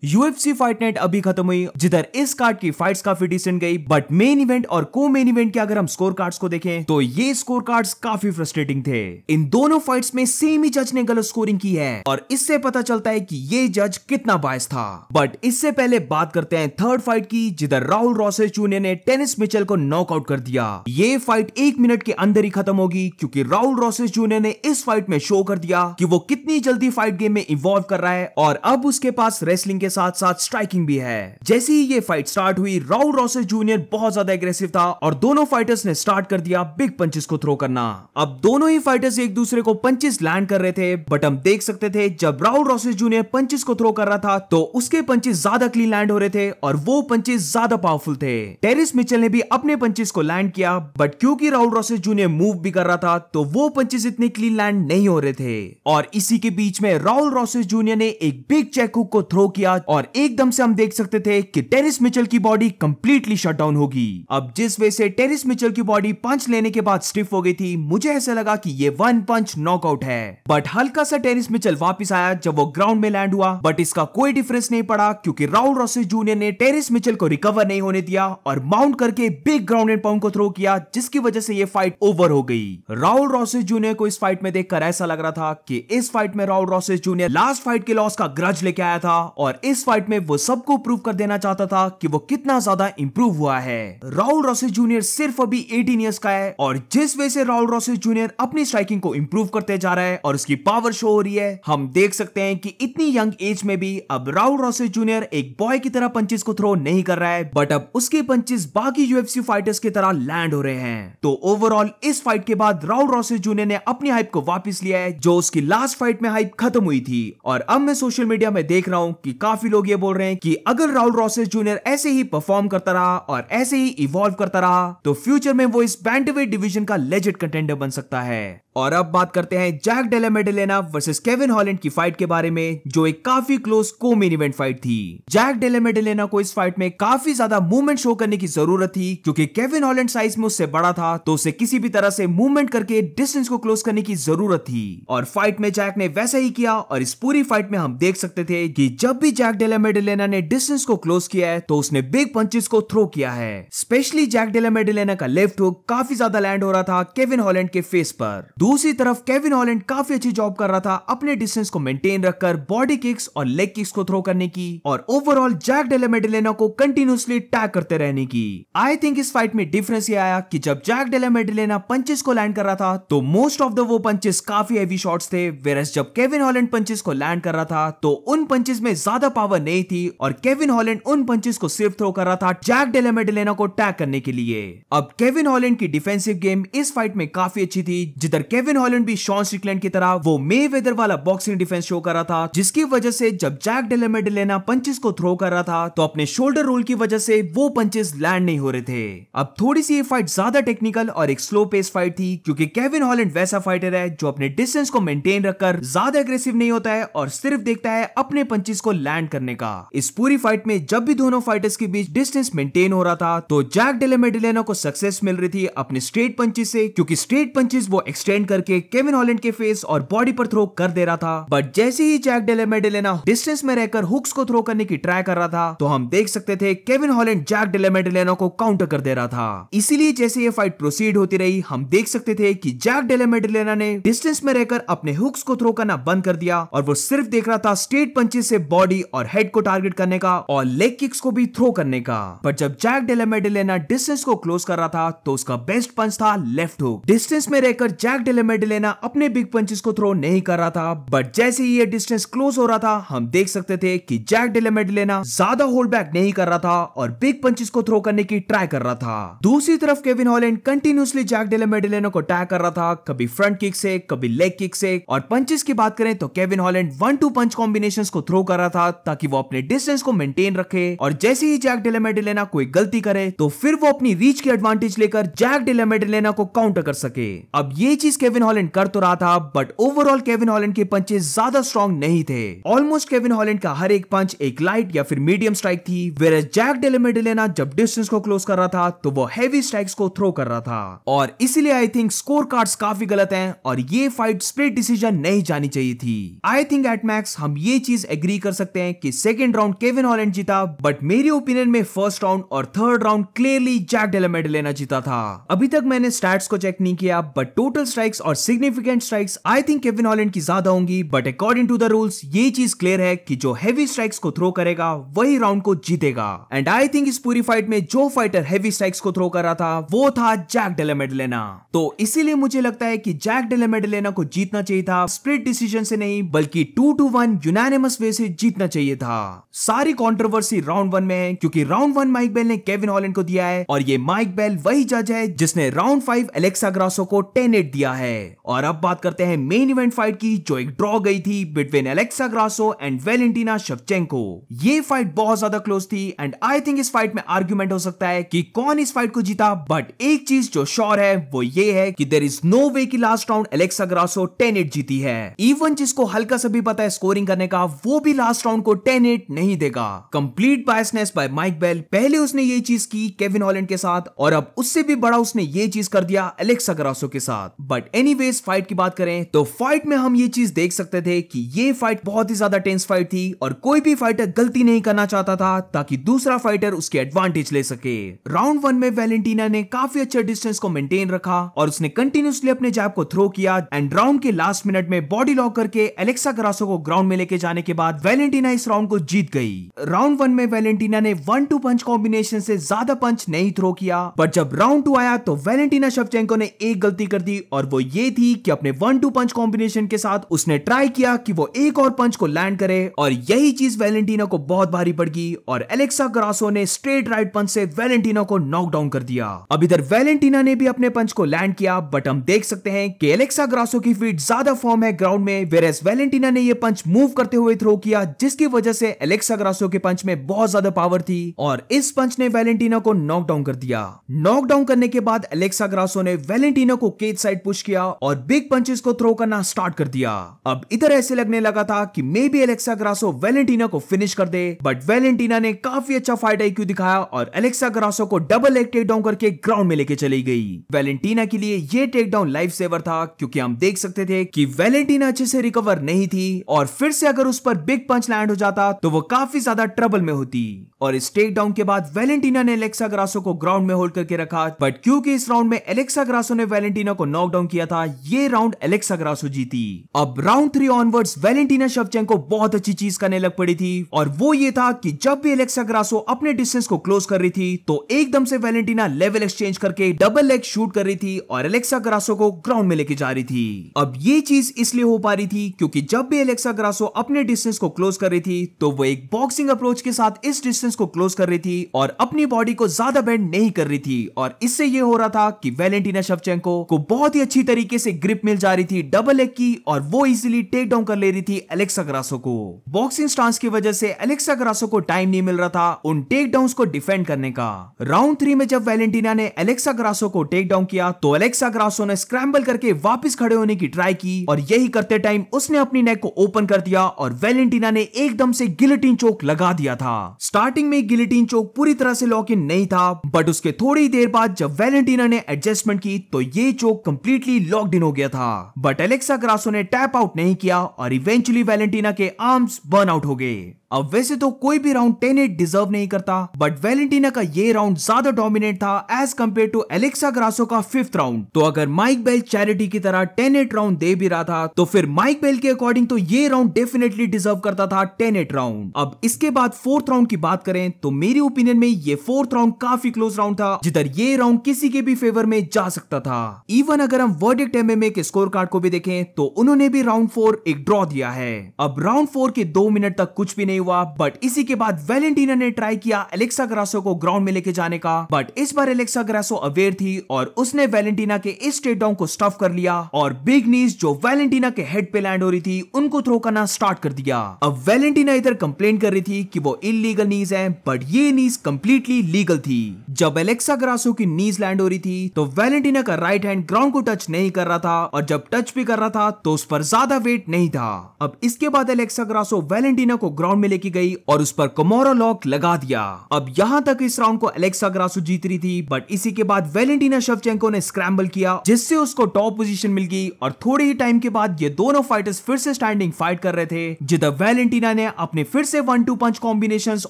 UFC fight night अभी खत्म हुई, जिधर इस कार्ड की फाइट्स काफी डिसेंट गई, बट मेन इवेंट और को मेन इवेंट के अगर हम स्कोर कार्ड्स को देखें तो ये स्कोर कार्ड्स काफी फ्रस्ट्रेटिंग थे। इन दोनों फाइट्स में सेम ही जज ने गलत स्कोरिंग की है और इससे पता चलता है कि ये जज कितना बायस था। बट इससे पहले बात करते हैं थर्ड फाइट की, जिधर राउल रॉसेस जूनियर ने टेनिस मिचेल को नॉकआउट कर दिया। ये फाइट 1 मिनट के अंदर ही खत्म होगी, क्योंकि राउल रॉसेस जूनियर ने इस फाइट में शो कर दिया कि वो कितनी जल्दी फाइट गेम में इवॉल्व कर रहा है और अब उसके पास रेसलिंग के साथ साथ स्ट्राइकिंग भी है। जैसे ही ये फाइट स्टार्ट हुई, राउल रॉसेस जूनियर बहुत ज्यादा एग्रेसिव था और दोनों फाइटर्स ने स्टार्ट कर दिया बिग पंचेस को थ्रो करना। अब दोनों ही फाइटर्स एक दूसरे को पंचेस लैंड कर रहे थे, बट हम देख सकते थे जब राउल रॉसेस जूनियर पंचेस को थ्रो कर रहा था तो उसके पंचेस ज्यादा क्लीन लैंड हो रहे थे और वो पंचेस ज्यादा पावरफुल थे। टेरिस मिचेल ने भी अपने पंचेस को लैंड किया, बट क्योंकि राउल रॉसेस जूनियर मूव भी कर रहा था तो वो पंचेस इतने क्लीन लैंड नहीं हो रहे थे। और इसी के बीच में राउल रॉसेस जूनियर ने एक बिग चेक हुक को थ्रो किया और एकदम से हम देख सकते थे कि टेरिस मिचेल की बॉडी कंप्लीटली शट डाउन होगी। अब जिस वजह से टेरिस मिचेल की बॉडी पंच लेने के बाद स्टिफ हो गई थी, मुझे ऐसा लगा कि ये 1 पंच नॉकआउट है। बट हल्का सा टेरिस मिचेल वापस आया जब वो ग्राउंड में लैंड हुआ, बट इसका कोई डिफरेंस नहीं पड़ा क्योंकि राउल रॉसेस जूनियर ने टेरिस मिचेल को रिकवर नहीं होने दिया और माउंट करके बिग ग्राउंड एंड पाउंड को थ्रो किया, जिसकी वजह से ये फाइट ओवर हो गई। राउल रॉसेस जूनियर को इस फाइट में देखकर ऐसा लग रहा था कि इस फाइट में राउल रॉसेस जूनियर लास्ट फाइट के लॉस का ग्रज लेके आया था और इस फाइट में वो सबको प्रूव कर देना चाहता था कि वो कितना ज्यादा इंप्रूव हुआ है। राउल रॉसेस जूनियर सिर्फ अभी 18 इयर्स का है और जिस वजह से राउल रॉसेस जूनियर अपनी स्ट्राइकिंग को इंप्रूव करते जा रहा है और उसकी पावर शो हो रही है, हम देख सकते हैं कि इतनी यंग एज में भी अब राउल रॉसेस जूनियर एक बॉय की तरह पंचेस को थ्रो नहीं कर रहा है, बट अब उसके पंचेस बाकी यूएफसी फाइटर्स की तरह लैंड हो रहे हैं। तो ओवरऑल इस फाइट के बाद राउल रॉसेस जूनियर ने अपनी हाइप को वापस लिया है, जो उसकी लास्ट फाइट में हाइप खत्म हुई थी। और अब मैं सोशल मीडिया में देख रहा हूं कि काफी लोग ये बोल रहे हैं कि अगर राउल रॉसेस जूनियर ऐसे ही परफॉर्म करता रहा और ऐसे ही इवॉल्व करता रहा तो फ्यूचर में वो इस बैंटरवेट डिवीजन का लेजेंड कंटेंडर बन सकता है। और अब बात करते हैं Jack Della मेडेलेना versus Kevin Holland की फाइट के बारे में, जो एक काफी क्लोज को मेन इवेंट फाइट थी। जैक डेला मेडेलेना को इस फाइट में काफी ज्यादा मूवमेंट शो करने की जरूरत थी, क्योंकि केविन हॉलैंड साइज में उससे बड़ा था तो उसे किसी भी तरह से मूवमेंट करके डिस्टेंस को क्लोज करने की जरूरत थी। और फाइट में जैक ने वैसा ही किया और इस पूरी फाइट में हम देख सकते थे कि जब भी जैक डेला मेडेलेना ने डिस्टेंस को क्लोज किया है तो उसने बिग पंचेस को थ्रो किया है। स्पेशली जैक डेला मेडेलेना का लेफ्ट हुक काफी ज्यादा लैंड हो रहा था केविन हॉलैंड के फेस पर। दूसरी तरफ केविन हॉलैंड काफी अच्छी जॉब कर रहा था अपने डिस्टेंस को मेंटेन रखकर बॉडी किक्स और लेग किक्स को थ्रो करने की और ओवरऑल जैक डेला मेडेलेना को कंटिन्यूअसली टैग करते रहने की। आई थिंक इस फाइट में डिफरेंस ये आया कि जब जैक डेला मेडेलेना पंचेस को लैंड कर रहा था तो मोस्ट ऑफ द वो पंचेस काफी हेवी शॉट्स थे, वेयरएज जब केविन हॉलैंड पंचेस को लैंड कर रहा था तो उन पंचेस में ज्यादा पावर नहीं थी और केविन हॉलैंड उन पंचेस को सिर्फ थ्रो कर रहा था जैक डेला मेडेलेना को टैग करने के लिए। अब केविन हॉलैंड की डिफेंसिव गेम इस फाइट में काफी अच्छी थी, जिधर केविन हॉलैंड भी शॉन स्ट्रिकलैंड की तरह वो मेवेदर वाला बॉक्सिंग डिफेंस शो कर रहा था, जिसकी वजह से जब जैक डेला मेडेलेना पंचेस को थ्रो कर रहा था तो अपने शोल्डर रोल की वजह से वो पंचेस लैंड नहीं हो रहे थे। अब थोड़ी सी ये फाइट ज्यादा टेक्निकल और एक स्लो पेस फाइट थी, क्योंकि केविन हॉलैंड वैसा फाइटर है जो अपने डिस्टेंस को मेंटेन रखकर ज्यादा एग्रेसिव नहीं होता है और सिर्फ देखता है अपने पंचेस को लैंड करने का। इस पूरी फाइट में जब भी दोनों फाइटर्स के बीच डिस्टेंस मेंटेन हो रहा था तो जैक डेला मेडेलेना को सक्सेस मिल रही थी अपने स्ट्रेट पंचेस से, क्योंकि स्ट्रेट पंचेस वो एक्सटेंड करके केविन हॉलैंड के फेस और बॉडी पर थ्रो कर दे रहा था। बट जैसे ही जैक डेला मेडेलेना डिस्टेंस में रहकर हुक्स को थ्रो करने की ट्राई कर रहा था तो हम देख सकते थे केविन हॉलैंड जैक डेला मेडेलेना को काउंटर कर दे रहा था। इसीलिए जैसे ये फाइट प्रोसीड होती रही हम देख सकते थे कि जैक डेला मेडेलेना ने डिस्टेंस में रहकर अपने हुक्स को थ्रो करना बंद कर दिया और वो सिर्फ देख रहा था स्ट्रेट पंचेस से बॉडी और हेड को टारगेट करने का और लेग किक्स को भी थ्रो करने का। पर जब जैक डेला मेडेलेना डिस्टेंस को क्लोज कर रहा था तो उसका बेस्ट पंच था लेफ्ट हुक। डिस्टेंस में रहकर जैक डेला मेडेलेना अपने बिग पंचेस को थ्रो नहीं कर रहा था, बट जैसे ही ये डिस्टेंस क्लोज हो रहा था हम देख सकते थे कि जैक डेला मेडेलेना ज्यादा होल्ड बैक नहीं कर रहा था और बिग पंचेस को थ्रो करने की ट्राई कर रहा था। दूसरी तरफ Kevin Holland continuously Jack Della मेडेलेना को टैग कर रहा था, कभी फ्रंट किक से कभी लेग किक से। और पंचेस की बात करें तो केविन हॉलैंड 1-2 पंच कॉम्बिनेशंस को थ्रो कर रहा था ताकि वो अपने डिस्टेंस को मेंटेन रखे और जैसे ही जैक डेला मेडेलेना कोई गलती करे तो फिर वो अपनी रीच की एडवांटेज लेकर जैक डेला मेडेलेना को काउंटर कर सके। अब ये चीज केविन हॉलैंड कर तो रहा था, बट ओवरऑल केविन हॉलैंड के पंचेस ज्यादा स्ट्रॉन्ग नहीं थे। ऑलमोस्ट केविन हॉलैंड का हर एक पंच एक लाइट या फिर मीडियम स्ट्राइक थी, वेयर जैक डेला मेडिलेना जब डिस्टेंस को क्लोज कर रहा था तो वो हैवी स्ट्राइक्स को थ्रो कर रहा था। और इसीलिए आई थिंक स्कोर कार्ड्स काफी गलत हैं और ये फाइट स्प्लिट डिसीजन नहीं जानी चाहिए थी। आई थिंक एट मैक्स हम ये चीज एग्री कर सकते हैं कि सेकंड राउंड केविन हॉलैंड जीता, बट मेरी ओपिनियन में फर्स्ट राउंड और third round clearly Jack Della मेडिलेना जीता था। अभी तक मैंने स्टैट्स को चेक नहीं किया, बट टोटल स्ट्राइक्स और significant strikes I think Kevin Holland की ज्यादा होंगी, but according to the rules ये चीज क्लियर है कि जो हैवी स्ट्राइक्स को थ्रो करेगा वही राउंड को जीतेगा। एंड आई थिंक इस पूरी फाइट में जो फाइटर हैवी स्ट्राइक्स को थ्रो कर रहा था वो था जैक डेला मेडिलेना। तो इसीलिए मुझे लगता है कि जैक डेला मेडिलेना को जीतना चाहिए था, स्प्लिट डिसीजन से नहीं बल्कि 2-1 यूनानिमस वे से जीतना चाहिए था। सारी कंट्रोवर्सी राउंड 1 में है क्योंकि राउंड 1 माइक बेल ने केविन हॉलैंड को दिया है और ये माइक बेल वही जज है जिसने राउंड 5 एलेक्सा ग्रासो को 10-8 दिया है। और अब बात करते हैं मेन इवेंट फाइट की, जो एक ड्रॉ गई थी between Alexa Grasso and Valentina Shevchenko. ये फाइट बहुत ज्यादा क्लोज थी एंड आई थिंक इस फाइट में आर्ग्यूमेंट हो सकता है कि कौन इस फाइट को जीता, बट एक चीज जो श्योर है वो ये है कि देयर इज नो वे कि लास्ट राउंड एलेक्सा ग्रासो 10-8 जीती है। इवन जिसको हल्का सा भी पता है स्कोरिंग करने का वो भी लास्ट राउंड को 10-8 नहीं देगा। Complete biasness by Mike Bell. पहले उसने ये चीज की केविन हॉलैंड के साथ और अब उससे भी बड़ा उसने ये चीज कर दिया एलेक्सा ग्रासो के साथ। बट एनीवेज फाइट की बात करें तो फाइट में हम ये चीज देख सकते थे कि ये फाइट बहुत ही ज्यादा टेंस फाइट थी और कोई भी फाइटर गलती नहीं करना चाहता था ताकि दूसरा फाइटर उसके एडवांटेज ले सके। राउंड 1 में वेलेंटिना ने काफी अच्छे डिस्टेंस को मेंटेन रखा और उसने कंटिन्यूअसली अपने जैब को थ्रो किया एंड राउंड के लास्ट मिनट में बॉडी लॉक करके एलेक्सा ग्रासो को ग्राउंड में लेके जाने के बाद वेलेंटिना इस राउंड को जीत गई। राउंड 1 में वेलेंटिना ने 1-2 पंच कॉम्बिनेशन से ज्यादा पंच नहीं थ्रो किया, बट जब राउंड 2 आया तो वेलेंटिना शेवचेंको ने एक गलती कर दी और वो ये थी कि अपने 1-2 पंच कॉम्बिनेशन के साथ उसने ट्राई किया कि वो एक और पंच को लैंड करे और यही चीज वेलेंटिना को बहुत भारी पड़ गई और एलेक्सा ग्रासो ने स्ट्रेट राइट पंच से वेलेंटिना को नॉक डाउन कर दिया। अब इधर वेलेंटिना ने भी अपने पंच को लैंड किया, बट हम देख सकते हैं कि एलेक्सा ग्रासो की फीट ज्यादा फॉर्म है ग्राउंड में, वेयरएज वेलेंटिना ने ये पंच मूव करते हुए थ्रो किया जिसकी वजह से एलेक्सा ग्रासो के पंच में बहुत ज्यादा पावर थी और इस पंच ने वेलेंटिना को नॉक डाउन कर दिया। नॉक डाउन करने के बाद एलेक्सा ग्रासो ने वेलेंटिना को केज साइड पुश किया और बिग पंचेस को थ्रो करना स्टार्ट कर दिया। अब इधर ऐसे लगने लगा था कि may be Alexa Grasso Valentina को फिनिश कर दे, बट वेलेंटिना ने काफी अच्छा फाइट आईक्यू दिखाया और एलेक्सा ग्रासो को डबल लेग टेक डाउन करके ग्राउंड में लेके चली गई। वेलेंटिना के लिए ये टेक डाउन लाइफ सेवर था क्योंकि हम देख सकते थे कि वेलेंटिना अच्छे से रिकवर नहीं थी और फिर से अगर उस पर बिग पंच लैंड हो जाता तो वो काफी ज्यादा ट्रबल में होती। और इस टेक डाउन के बाद वेलेंटिना ने एलेक्सा ग्रासो को ग्राउंड में होल्ड करके रखा, बट क्योंकि इस राउंड में एलेक्सा ग्रासो ने वेलेंटिना को नॉक डाउन किया था, ये राउंड एलेक्सा ग्रासो जीती। अब राउंड 3 ऑनवर्ड्स वेलेंटिना शेवचेंको बहुत अच्छी चीज करने लग पड़ी थी और वो ये था कि जब भी एलेक्सा ग्रासो अपने डिस्टेंस को क्लोज कर रही थी तो एकदम से वेलेंटिना लेवल एक्सचेंज करके डबल लेग शूट कर रही थी और एलेक्सा ग्रासो को ग्राउंड में लेके जा रही थी। अब ये चीज इसलिए हो पा रही थी क्योंकि जब भी एलेक्सा ग्रासो अपने डिस्टेंस को क्लोज कर रही थी तो वो एक बॉक्सिंग अप्रोच के साथ इस डिस्टेंस को क्लोज कर रही थी और अपनी बॉडी को ज्यादा बेंड नहीं कर रही थी और इससे ये हो रहा था कि वेलेंटिना शेवचेंको को बहुत ही अच्छी तरीके से ग्रिप मिल जा रही थी डबल लेग की और वो इजीली टेक डाउन कर ले रही थी एलेक्सा ग्रासो को। बॉक्सिंग स्टांस की वजह से एलेक्सा ग्रासो को टाइम नहीं मिल रहा था उन टेक डाउन्स को डिफेंड करने का। राउंड 3 में जब वेलेंटिना ने एलेक्सा ग्रासो को टेक डाउन किया तो एलेक्सा ग्रासो ने स्क्रैम्बल करके वापस खड़े होने की ट्राई की और यही करते टाइम उसने अपनी नेक को ओपन कर दिया और वेलेंटिना ने एकदम से गिलेटिन चोक लगा दिया था। स्टार्टिंग में गिलेटिन चोक पूरी तरह से लॉक इन नहीं था, बट उसके थोड़ी देर बाद जब वेलेंटिना ने एडजस्टमेंट की तो ये चोक कंप्लीटली लॉक्ड इन हो गया था, बट एलेक्सा ग्रासो ने टैप आउट नहीं किया और इवेंचुअली वेलेंटिना के आर्म्स बर्न आउट हो गए। अब वैसे तो कोई भी राउंड 10-8 डिजर्व नहीं करता, बट वेलेंटिना का ये राउंड ज्यादा डोमिनेट था as compare to Alexa Grasso का 5th राउंड। तो अगर माइक बेल चैरिटी की तरह 10-8 राउंड दे भी रहा था तो फिर माइक बेल के अकॉर्डिंग तो ये राउंड डेफिनेटली डिजर्व करता था 10-8 राउंड। अब इसके बाद 4th राउंड की बात करें तो मेरी ओपिनियन में ये 4th राउंड काफी क्लोज राउंड था जिधर ये राउंड किसी के भी फेवर में जा सकता था। इवन अगर हम वर्डिक्ट एमएमए के स्कोर कार्ड को भी देखें तो उन्होंने भी राउंड 4 एक ड्रॉ दिया है। अब राउंड 4 के 2 मिनट तक कुछ भी नहीं नहीं हुआ, बट इसी के बाद वैलेंटीना ने ट्राई किया एलेक्सा ग्रासो को ग्राउंड में लेके जाने का, बट इस बार एलेक्सा ग्रासो अवेयर थी और उसने वैलेंटीना के इस स्टेट डाउन को स्टफ कर लिया और बिग नीज जो वैलेंटीना के हेड पे लैंड हो रही थी उनको थ्रो करना स्टार्ट कर दिया। अब वैलेंटीना इधर कंप्लेन कर रही थी कि वो इलीगल नीज है, बट ये नीज कंप्लीटली लीगल थी। जब एलेक्सा ग्रासो की नीज लैंड हो रही थी तो वैलेंटीना का राइट हैंड ग्राउंड को टच नहीं कर रहा था और जब टच भी कर रहा था तो उस पर ज्यादा वेट नहीं था। अब इसके बाद एलेक्सा ग्रासो वैलेंटीना को ग्राउंड में लेके गई और उस पर कोमोरो लॉक लगा दिया। अब यहां तक इस राउंड को एलेक्सा ग्रासो जीत रही थी, बट इसी के बाद वैलेंटीना शेवचेंको ने स्क्रैम्बल किया जिससे उसको टॉप पोजीशन मिल गई और थोड़े ही टाइम के बाद ये दोनों फाइटर्स फिर से स्टैंडिंग फाइट कर रहे थे, जिधर वैलेंटीना ने अपने फिर से 1-2 पंच कॉम्बिनेशंस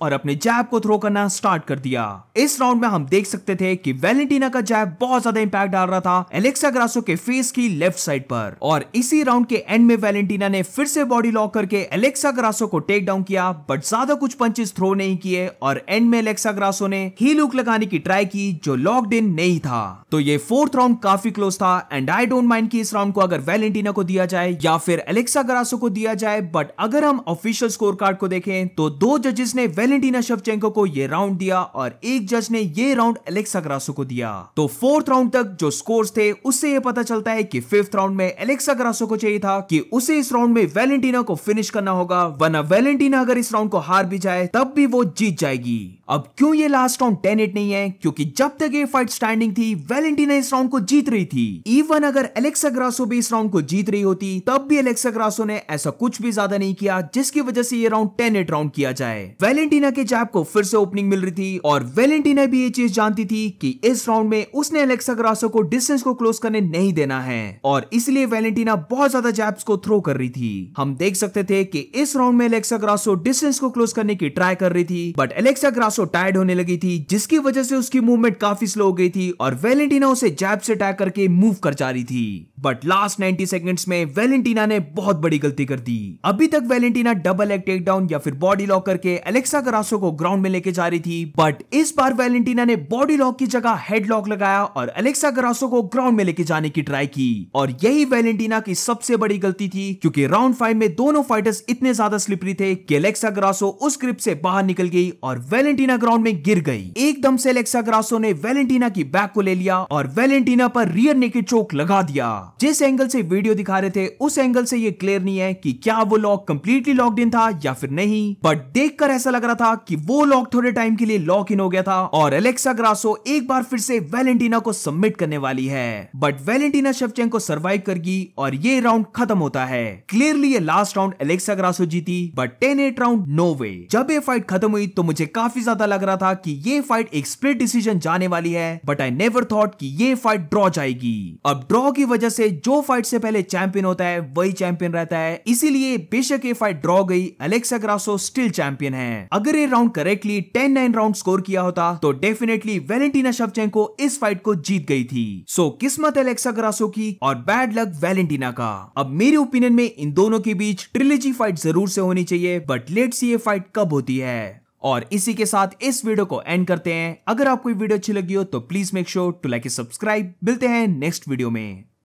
और अपने जैब को थ्रो करना स्टार्ट कर दिया। इस राउंड में हम देख सकते थे कि वैलेंटीना का जैब बहुत ज्यादा इंपैक्ट डाल रहा था एलेक्सा ग्रासो के फेस की लेफ्ट साइड पर, और इसी राउंड के एंड में वैलेंटीना ने फिर से बॉडी लॉक करके एलेक्सा ग्रासो को टेक डाउन किया, बट ज्यादा कुछ पंचेस थ्रो नहीं किए और एंड में एलेक्सा ग्रासो ने हील हुक लगाने की ट्राई की जो लॉक्ड इन नहीं था। तो ये फोर्थ राउंड काफी क्लोज था एंड आई डोंट माइंड कि इस राउंड को अगर वैलेंटीना को दिया जाए या फिर एलेक्सा ग्रासो को दिया जाए, बट अगर हम ऑफिशियल स्कोर कार्ड को देखें तो 2 जजेस ने वैलेंटीना शेवचेंको को ये राउंड दिया और एक जज ने ये राउंड एलेक्सा ग्रासो को दिया। तो फोर्थ राउंड तक जो स्कोर्स थे उससे ये पता चलता है कि फिफ्थ राउंड में एलेक्सा ग्रासो को चाहिए था कि उसे इस राउंड में वैलेंटीना को फिनिश करना होगा, वरना वैलेंटीना अगर इस राउंड को हार भी जाए तब भी वो जीत जाएगी। अब क्यों ये लास्ट राउंड 10-8 नहीं है, क्योंकि जब तक ये फाइट स्टैंडिंग थी वैलेंटीना इस राउंड को जीत रही थी। इवन अगर एलेक्सा ग्रासो भी इस राउंड को जीत रही होती तब भी एलेक्सा ग्रासो ने ऐसा कुछ भी ज्यादा नहीं किया जिसकी वजह से ये राउंड 10-8 राउंड किया जाए। वैलेंटीना के जैब को फिर से ओपनिंग मिल रही थी और वैलेंटीना भी ये चीज जानती थी कि इस राउंड में उसने एलेक्सा ग्रासो को डिस्टेंस को क्लोज करने नहीं देना है और इसलिए वैलेंटीना बहुत ज्यादा जैब्स को थ्रो कर रही थी। हम देख सकते थे कि इस राउंड में एलेक्सा ग्रासो डिस्टेंस को क्लोज करने की ट्राई कर रही थी, बट एलेक्सा ग्रासो टायर्ड होने लगी थी जिसकी वजह से उसकी मूवमेंट काफी स्लो हो गई थी और वैलेंटीना उसे जैब से अटैक करके मूव कर जा रही थी। बट लास्ट 90 सेकंड्स में वैलेंटीना ने बहुत बड़ी गलती कर दी। अभी तक Valentina double leg take down या फिर बॉडी लॉक करके एलेक्सा ग्रासो को ग्राउंड में लेके जा रही थी, बट इस बार वैलेंटीना ने बॉडी लॉक की जगह हेड लॉक लगाया और एलेक्सा ग्रासो को ग्राउंड में लेके जाने की ट्राई की और यही वैलेंटीना की सबसे बड़ी गलती थी, क्योंकि राउंड 5 में दोनों फाइटर्स इतने ज्यादा स्लिपरी थे कि एलेक्सा ग्रासो उस ग्रिप से बाहर निकल गई और वैलेंटीना ग्राउंड में गिर गई। एकदम से एलेक्सा ग्रासो ने वैलेंटीना की बैक को ले लिया और वैलेंटीना पर रियर नेकेड चोक लगा दिया। जिस एंगल से वीडियो दिखा रहे थे उस एंगल से ये क्लियर नहीं है कि क्या वो लॉक कंप्लीटली लॉक्ड इन था या फिर नहीं, बट देखकर ऐसा लग रहा था कि वो लॉक थोड़े टाइम के लिए लॉक इन हो गया था और एलेक्सा ग्रासो एक बार फिर से वैलेंटीना को सबमिट करने वाली है, बट वैलेंटीना शेवचेंको सर्वाइव कर गई और ये राउंड खत्म होता है। क्लियरली ये लास्ट राउंड एलेक्सा ग्रासो जीती, बट 10-8 राउंड नो वे। जब ये फाइट खत्म हुई तो मुझे काफी ज्यादा लग रहा था कि ये फाइट एक स्प्लिट डिसीजन जाने वाली है, बट आई नेवर थॉट कि ये फाइट ड्रॉ जाएगी। अब ड्रॉ की वजह से जो फाइट से पहले चैंपियन होता है वही चैंपियन रहता है, इसीलिए बेशक ये फाइट ड्रॉ गई, एलेक्सा ग्रासो स्टिल चैंपियन है। अगर ये राउंड करेक्टली 10-9 राउंड स्कोर किया होता तो डेफिनेटली वैलेंटीना शेवचेंको इस फाइट को जीत गई थी। सो किस्मत एलेक्सा ग्रासो की और बैड लक वैलेंटीना का। अब मेरे ओपिनियन में इन दोनों के बीच ट्रिलॉजी फाइट जरूर से होनी चाहिए, बट लेट्स सी ये फाइट कब होती है। और इसी के साथ इस वीडियो को एंड करते हैं। अगर आपको वीडियो अच्छी लगी हो तो please make sure to like and subscribe. मिलते हैं नेक्स्ट वीडियो में।